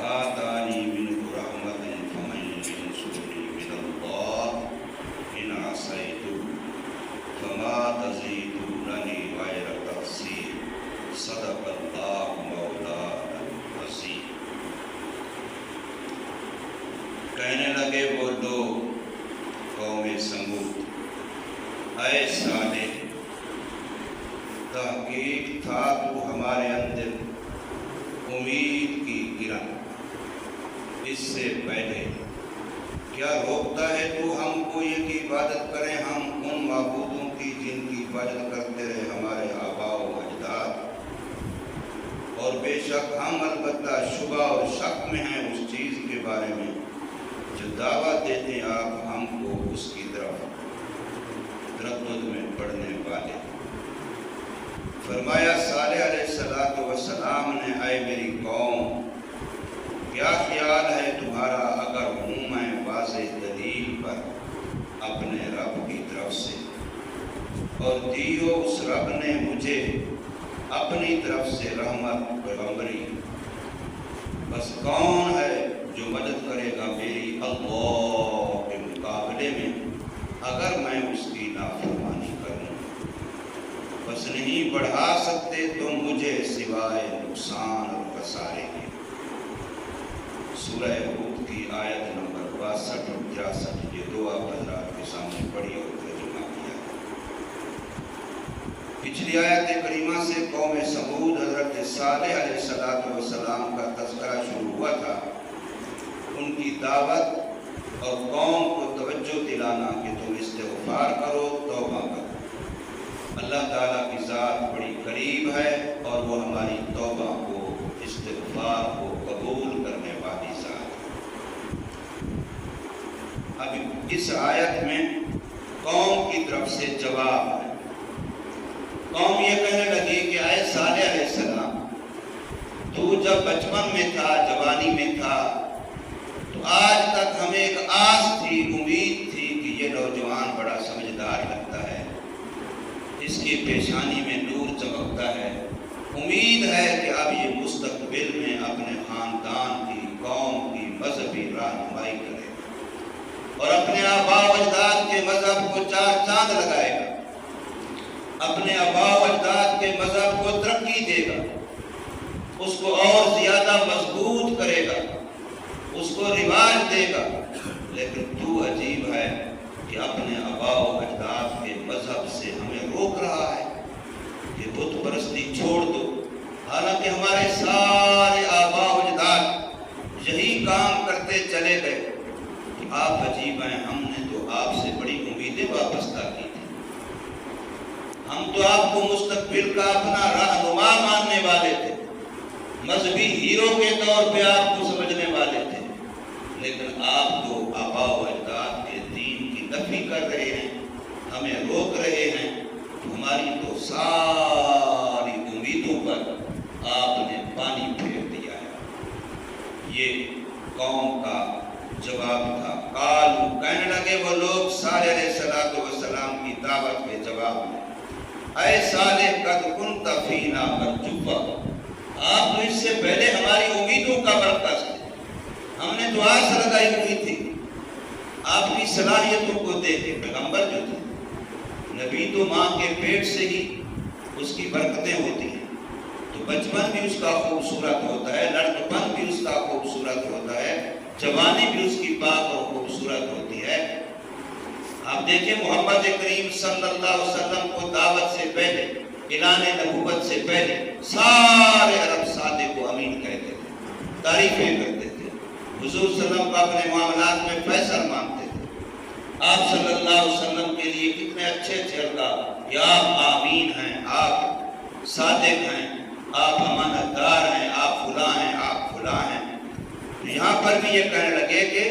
آتانی منہ رحمت فمن ینصرنی من اللہ ان عصیت فما تزیدوننی غیر تحصیر صدق اللہ مولانا العظیم۔ کہنے لگے وہ لوگ قوم سمود، اے صالح تحقیق تھا تو ہمارے اندر امید کی کرن، اس سے پہلے کیا روکتا ہے تو ہم کو یہ کی عبادت کریں ہم ان معبودوں کی جن کی عبادت کرتے رہے ہمارے آباء و اجداد، اور بے شک ہم البتہ شبہ اور شک میں ہیں اس چیز کے بارے میں جو دعویٰ دیتے ہیں آپ ہم کو اس کی طرف تردد میں پڑھنے والے۔ فرمایا صالح علیہ السلام نے، اے میری قوم کیا خیال ہے تمہارا اگر ہوں میں واضح دلیل پر اپنے رب کی طرف سے، اور دیو اس رب نے مجھے اپنی طرف سے رحمت پیغمبری، بس کون ہے جو مدد کرے گا میری اللہ کے مقابلے میں اگر میں اس کی نافرمانی کروں؟ بس نہیں بڑھا سکتے تم مجھے سوائے نقصان اور خسارے کے۔ سورہ ہود کی آیت نمبر 62 اور 63 یہ دو آپ حضرات کے سامنے پڑھی اور ترجمہ کیا ہے۔ پچھلی آیت کریمہ سے قوم سمود حضرت صالح علیہ السلام کا تذکرہ شروع ہوا تھا، ان کی دعوت اور قوم کو توجہ دلانا کہ تم استغفار کرو، توبہ کرو۔ اللہ تعالیٰ کی ذات بڑی قریب ہے اور وہ ہماری توبہ کو، استغفار کو قبول کرنے والی ذات ہے۔ اب اس آیت میں قوم کی طرف سے جواب ہے۔ قوم یہ کہنے لگی کہ اے صالح علیہ السلام تو جب بچپن میں تھا، جوانی میں تھا، تو آج تک ہمیں ایک آس تھی، امید تھی کہ یہ نوجوان بڑا سمجھدار لگتا ہے، اس کی پیشانی میں نور چمکتا ہے، امید ہے کہ اب یہ مستقبل میں اپنے خاندان کی، قوم کی مذہبی رہنمائی کرے اور اپنے آباء و اجداد کے مذہب کو چار چاند لگائے گا، اپنے آباء و اجداد کے مذہب کو ترقی دے گا، اس کو اور زیادہ مضبوط کرے گا، اس کو رواج دے گا۔ لیکن تو عجیب ہے کہ اپنے آباء و اجداد کے مذہب سے ہمیں روک رہا ہے کہ بت پرستی چھوڑ دو، حالانکہ ہمارے سارے آباء و اجداد یہی کام کرتے چلے گئے۔ آپ عجیب ہیں، ہم نے تو آپ سے بڑی امیدیں وابستہ کی تھی، ہم تو آپ کو مستقبل کا اپنا رہنما ماننے والے تھے، مذہبی ہیرو کے طور پہ آپ کو سمجھنے والے تھے، لیکن آپ تو آباء و اجداد کے دین کی نفی کر رہے ہیں، ہمیں روک رہے ہیں، ہماری تو ساری امیدوں پر آپ نے پانی پھیر دیا ہے۔ یہ قوم کا جواب تھا۔ قالوا کہنے لگے وہ لوگ صالح علیہ السلام کی دعوت کے جواب میں، اے صالح قد کنت فینا مرجوا، آپ تو اس سے پہلے ہماری امیدوں کا مرکز تھے، ہم نے تو آس لگائی ہوئی تھی آپ کی صلاحیتوں کو دیکھ کے۔ پیغمبر جو تھے، نبی تو ماں کے پیٹ سے ہی اس کی برکتیں ہوتی ہیں، تو بچپن بھی اس کا خوبصورت ہوتا ہے، لڑکپن بھی اس کا خوبصورت ہوتا ہے، جوانی بھی اس کی پاک اور خوبصورت ہوتی ہے۔ آپ دیکھیں محمد کریم صلی اللہ علیہ وسلم کو دعوت سے پہلے، اعلان نبوت سے پہلے سارے عرب صادق کو امین کہتے تھے، تعریفیں کرتے تھے، حضور صلی اللہ علیہ وسلم کو اپنے معاملات میں فیصل مانتے تھے۔ آپ صلی اللہ علیہ وسلم کے لیے کتنے اچھے اچھے القاب، یا آپ آمین ہیں، آپ صادق ہیں، آپ امانت دار ہیں، آپ فلاں ہیں، آپ فلاں ہیں۔ یہاں پر بھی یہ کہنے لگے کہ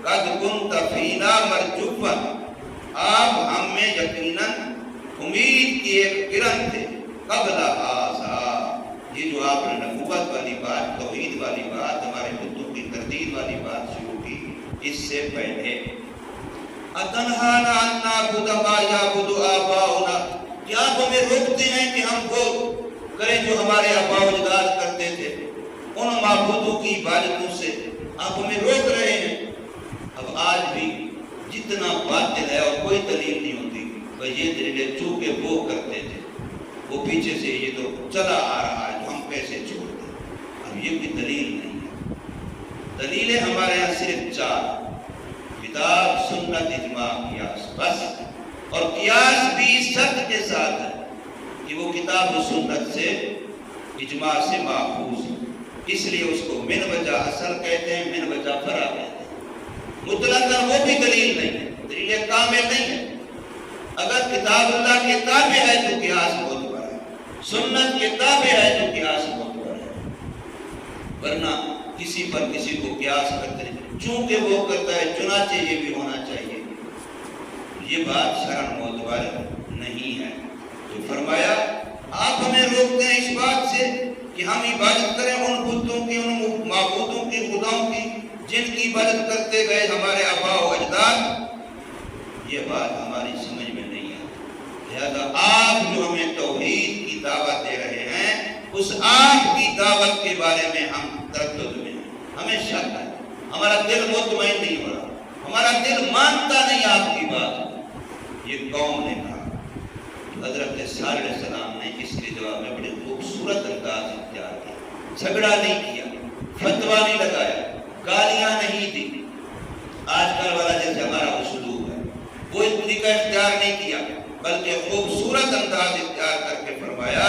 قد کنت فینا مرجوا، آپ ہم میں یقیناً امید کی ایک کرن تھے، قبل ھذا، یہ جو آپ نے نبوت والی بات، توحید والی بات، ہمارے بتوں کی تردید والی بات شروع کی، اس سے پہلے اتنہانا ان نعبد ما یعبد آباؤنا، کیا ہمیں روکتے ہیں کہ ہم وہ کریں جو ہمارے آباء و اجداد کرتے تھے؟ ان معبودوں کی عبادتوں سے آپ ہمیں روک رہے ہیں۔ اب آج بھی جتنا باطل ہے اور کوئی دلیل نہیں ہوتی، بھائی یہ دلیلیں چونکہ وہ کرتے تھے، وہ پیچھے سے یہ تو چلا آ رہا ہے تو ہم کیسے چھوڑ دیں۔ اب یہ کوئی دلیل نہیں ہے۔ دلیلیں ہمارے یہاں صرف 4: کتاب، سنت، اجماع، قیاس، بس۔ اور قیاس بھی شرط کے ساتھ ہے کہ وہ کتاب و سنت سے، اجماع سے ماخوذ ہے، اس لیے اس کو من وجہ اصل کہتے ہیں، من وجہ فرع کہتے ہیں۔ مطلقاً وہ بھی دلیل نہیں ہے، دلیل کامل نہیں ہے۔ اگر کتاب اللہ کے تابع ہے تو قیاس معتبر ہے، سنت کے تابع ہے تو قیاس معتبر ہے، ورنہ کسی پر کسی کو قیاس کرتے ہیں چونکہ وہ کرتا ہے چنانچہ یہ بھی ہونا چاہیے، یہ بات شرعاً معتبر نہیں ہے۔ تو فرمایا آپ ہمیں روکتے ہیں اس بات سے کہ ہم عبادت کریں ان بتوں کی، ان معبودوں کی، خداؤں کی جن کی عبادت کرتے گئے ہمارے آباء و اجداد، یہ بات ہماری سمجھ میں نہیں ہے۔ لہذا آپ جو ہمیں توحید کی دعوت دے رہے ہیں، اس آپ کی دعوت کے بارے میں ہم تردد میں ہیں، ہمیں شک ہے، ہمارا دل مطمئن نہیں ہو رہا، ہمارا دل مانتا نہیں آپ کی بات۔ یہ قوم نے کہا۔ حضرت صالح علیہ السلام نے اس کے جواب میں بڑے خوبصورت انداز اختیار کیا، جھگڑا نہیں کیا، فتویٰ نہیں لگایا، گالیاں نہیں دی، آج کل والا جیسے ہمارا اسلوب ہے وہ اس طریقہ اختیار نہیں کیا، بلکہ خوبصورت انداز اختیار کر کے فرمایا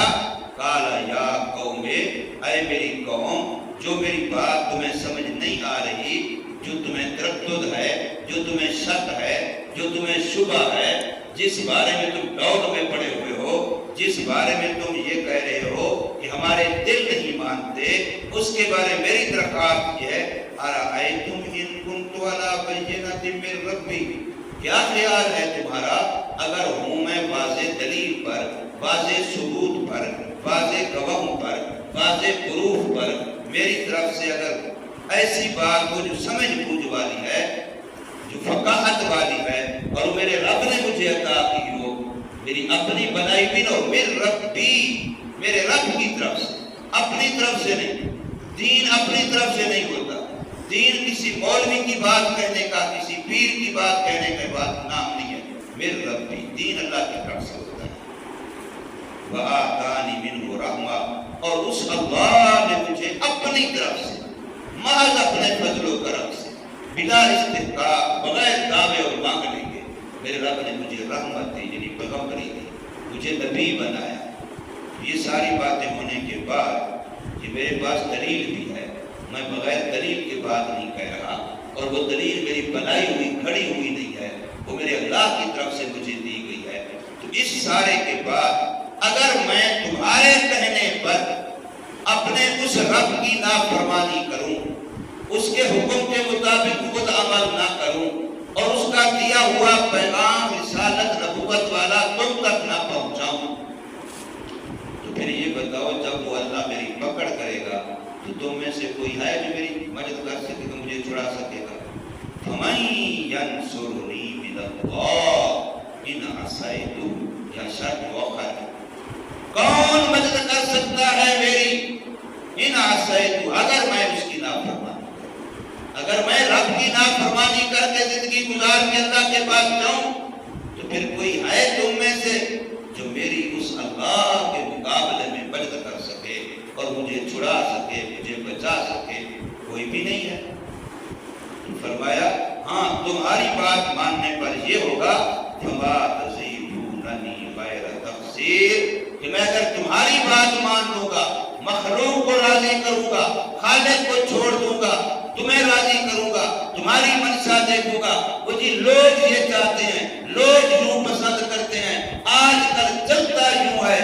قال یا قوم، اے میری قوم، جو میری بات تمہیں سمجھ نہیں آ رہی، جو تمہیں تردد ہے، جو تمہیں شک ہے، جو تمہیں شبہ ہے، جس بارے میں تم ڈاؤٹ میں پڑے ہوئے ہو، جس بارے میں تم یہ کہہ رہے ہو کہ ہمارے دل نہیں مانتے، اس کے بارے میں میری درخواست یہ ہے ارأیتم ان کنت علی بینۃ من ربی، کیا خیال ہے تمہارا اگر ہوں میں واضح دلیل پر، واضح ثبوت پر، واضح گواہوں پر، واضح پروف پر، میری طرف سے اگر ایسی بات ہو جو سمجھ بوجھ والی ہے، جو فقاہت والی ہے، اور میرے رب نے مجھے عطا کی ہو، میری اپنی بنائی بھی نہ ہو، میرے رب بھی، میرے رب کی طرف سے، اپنی طرف سے نہیں۔ دین اپنی طرف سے نہیں ہوتا، دین کسی مولوی کی بات کہنے کا، کسی پیر کی بات کہنے کا بات نام نہیں ہے، میرے رب بھی، دین اللہ کی طرف سے ہوتا ہے۔ وَآتَانِ مِنْهُ رَحْمَةً، اور اس اللہ نے مجھے اپنی طرف سے، محض اپنے فضل و کرم سے، بلا استحقاق، بغیر دعوے اور مانگنے کے، میرے رب نے مجھے رحمت دی، یعنی پیغمبری دی، مجھے نبی بنایا۔ یہ ساری باتیں ہونے کے بعد یہ میرے پاس دلیل بھی ہے، میں بغیر دلیل کے بات نہیں کہہ رہا، اور وہ دلیل میری بنائی ہوئی کھڑی ہوئی نہیں ہے، وہ میرے اللہ کی طرف سے مجھے دی گئی ہے۔ تو اس سارے کے بعد اگر میں تمہارے کہنے پر اپنے اس رب کی نافرمانی کروں، اس کے حکم کے مطابق خود عمل نہ کروں، اور اس کا دیا ہوا پیغام، رسالت، نبوت والا تم تک نہ پہنچاؤں، تو پھر یہ بتاؤ جب وہ اللہ میری پکڑ کرے گا تو تم میں سے کوئی ہے جو میری مدد کر سکے گا، مجھے چھڑا سکے گا؟ فَمَن يَنصُرُنِي مِنَ اللَّهِ إِنْ عَصَيْتُ، یا شرط مؤخر ہے، کون مدد کر سکتا ہے میری؟ ان عصیت، اگر میں اس کی نافرمانی، اگر میں رب کی نافرمانی کر کے زندگی گزار کے اللہ کے پاس جاؤں، تو پھر کوئی ہے تم میں سے جو میری اس اللہ کے مقابلے میں مدد کر سکے اور مجھے چھڑا سکے، مجھے بچا سکے؟ کوئی بھی نہیں ہے۔ فرمایا ہاں تمہاری بات ماننے پر یہ ہوگا فما تزیدوننی غیر تقصیر، کہ میں اگر تمہاری بات مان لوں گا، مخلوق کو راضی کروں گا، خالق کو چھوڑ دوں گا، تمہیں راضی کروں گا، تمہاری منشا دیکھوں گا، وہ جی لوگ یہ چاہتے ہیں، لوگ یوں پسند کرتے ہیں، آج کل چلتا یوں ہے،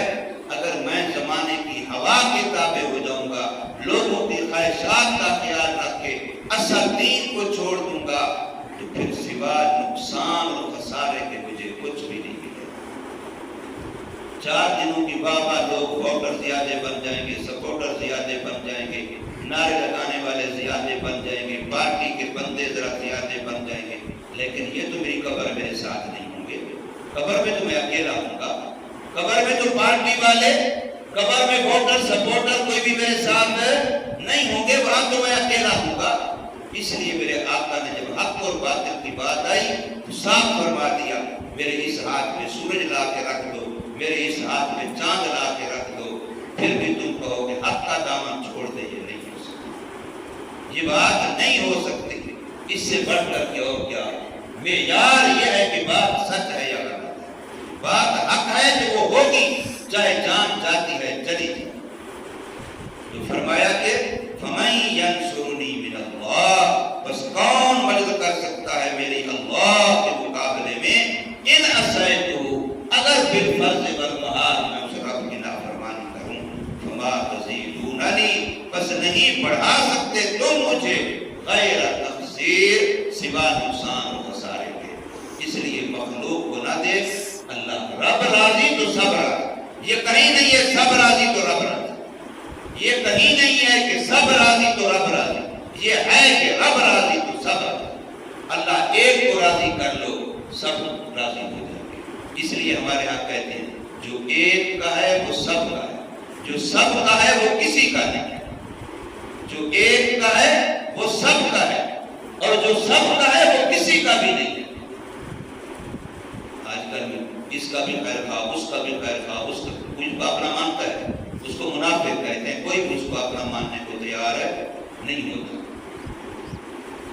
اگر میں زمانے کی ہوا کے تابع ہو جاؤں گا، لوگوں کی خواہشات کا خیال رکھ کے اصل دین کو چھوڑ دوں گا، تو پھر سوا نقصان اور خسارے کے مجھے کچھ بھی نہیں ملے۔ 4 دنوں کی بابا لوگ ووٹر زیادہ بن جائیں گے، سپورٹر زیادہ بن جائیں گے، نعرے لگانے والے زیادہ بن جائیں گے، پارٹی کے بندے ذرا زیادہ بن جائیں گے، لیکن یہ تو میری قبر میرے ساتھ نہیں ہوں گے، قبر میں تو میں اکیلا ہوں گا، قبر میں تو پارٹی والے، قبر میں ووٹر سپورٹر کوئی بھی میرے ساتھ نہیں نہیں ہوں گے وہاں تو میں اکیلا ہوں گا۔ اس لیے میرے آقا نے جب حق اور باطل کی بات آئی تو صاف فرما دیا، میرے اس ہاتھ میں سورج لا کے رکھ دو، میرے اس ہاتھ میں چاند لا کے رکھ دو، پھر بھی تم کہو کہ حق کا دامن چھوڑ دے، یہ نہیں ہو سکتی، یہ بات نہیں ہو سکتی۔ اس سے بڑھ کر کے اور کیا معیار یہ ہے کہ بات سچ ہے یا غلط ہے، بات حق ہے کہ وہ ہوگی چاہے جان جاتی ہے چلی جائے۔ تو فرمایا کہ فَمَن يَنصُرُنِي مِنَ اللَّهِ، بس کون مدد کر سکتا ہے میری اللہ کے مقابلے میں، ان عصیتہ، اگر بالفرض والمحال میں اس رب کی نافرمانی کروں، فما تزیدوننی، بس نہیں بڑھا سکتے تم مجھے غیر تقصیر، سوا نقصان و خسارے کے۔ اس لیے مخلوق کو نہ دیکھ، اللہ رب راضی تو سب راضی، یہ کہیں نہیں ہے سب راضی تو رب راضی، یہ کہیں نہیں ہے کہ سب راضی تو رب راضی، یہ ہے کہ رب راضی تو سب راضی۔ اللہ ایک کو راضی کر لو سب راضی ہو جائیں گے۔ اس لیے ہمارے ہاں کہتے ہیں جو ایک کا ہے وہ سب کا ہے، جو سب کا ہے وہ کسی کا نہیں ہے، جو ایک کا ہے وہ سب کا ہے، اور جو سب کا ہے وہ کسی کا بھی نہیں ہے۔ آج کل میں اس کا بھی خیر خواہ، اس کا بھی خیر خواہ، اس کا کوئی اپنا مانتا ہے اس کو منافق کہتے ہیں، کوئی بھی اس کو اپنا ماننے کو تیار ہے نہیں ہوتا۔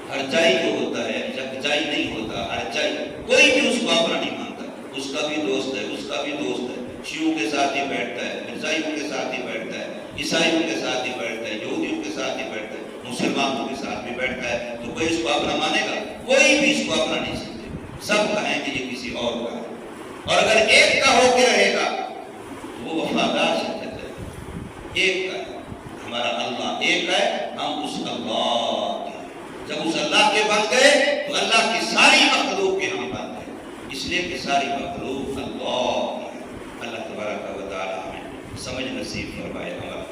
ہرجائی جو ہوتا ہے یکجائی نہیں ہوتا، ہرجائی کوئی بھی اس کو اپنا نہیں مانتا، اس کا بھی دوست ہے، اس کا بھی دوست ہے، شیعوں کے ساتھ ہی بیٹھتا ہے، مرزائیوں کے ساتھ ہی بیٹھتا ہے، عیسائیوں کے ساتھ ہی بیٹھتا ہے، یہودیوں کے ساتھ ہی بیٹھتا ہے، مسلمانوں کے ساتھ بھی بیٹھتا ہے، تو کوئی اس کو اپنا مانے گا؟ کوئی بھی اس کو اپنا نہیں سمجھے، سب کہیں کہ یہ کسی اور کا ہے۔ اور اگر ایک کا ہو کے رہے گا تو وہ وفادار شخص ہے، ایک کا ہے، ہمارا اللہ ایک ہے، ہم اس اللہ کے، جب اس اللہ کے بن گئے تو اللہ کی ساری مخلوق کے ہم بن گئے، اس لیے کہ ساری مخلوق اللہ کی ہے۔ اللہ تبارک و تعالی ہمیں سمجھ نصیب فرمائے، ہمارا